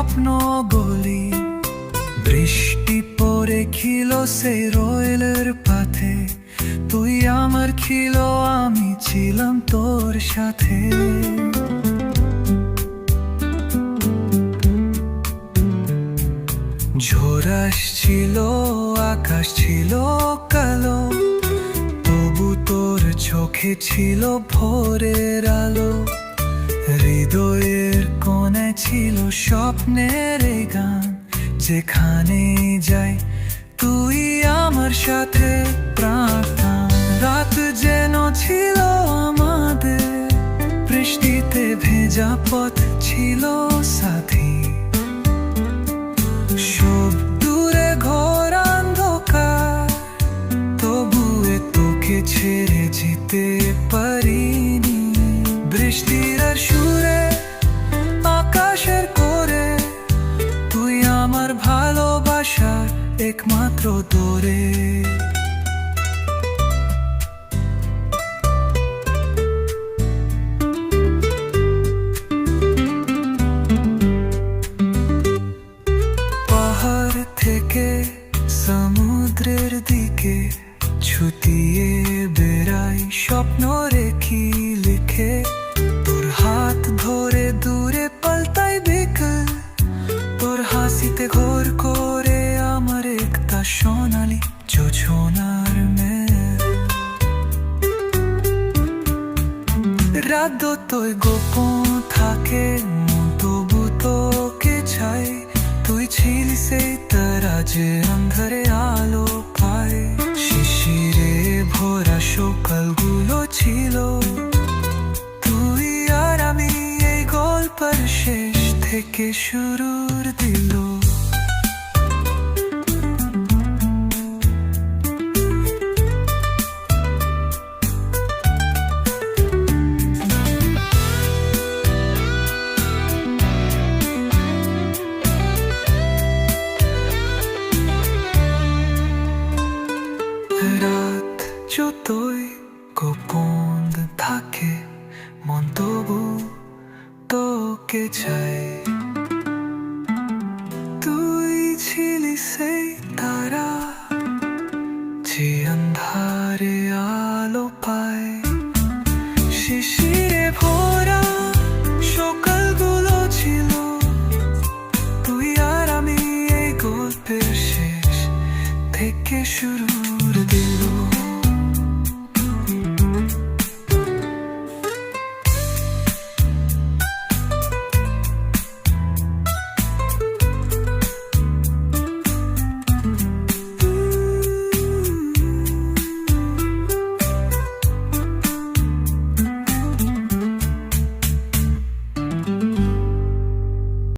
স্বপ্নগুলি বৃষ্টি পরে খিল সেই রয়েলের পাথে। তুই আমার ছিল, আমি ছিলাম তোর সাথে। ঝড় আসছিল, আকাশ ছিল কালো, তবু তোর চোখে ছিল ভোরের আলো। হৃদয়ের কোণে ছিল স্বপ্নের এই গান, যেখানে যাই তুই আমার সাথে প্রাণ। রাত যেন ছিল আমাদের, বৃষ্টিতে ভেজা পথ ছিল সাথী। সব দূরে ঘোর অন্ধকার, তবু তোকে ছেড়ে যেতে পারিনি। বৃষ্টির আর সুরে, আকাশের করে, তুই আমার ভালোবাসার একমাত্র দোরে। পাহাড় থেকে সমুদ্রের দিকে ছুটিয়ে বেড়াই স্বপ্ন রেখি লিখে। তোর হাত ধরে দূরে পাল্টাই বিকেল, তোর হাসিতে ঘোর করে আমার একটা সোনালি যোজনার মেল। রাত তোই গোপন থাকে, তবু তোকে চাই। তুই ছিলি সেই তারা যে অন্ধকারে আলো পায়। শিশিরে ভরা সকালগুলো ছিল, তুই আর আমি এই গল্পের শেষ থেকে শুরুর দিল। রাত যতই গোপন থাকে, মন তবু তোকে চাই। তুই ছিলি সেই তারা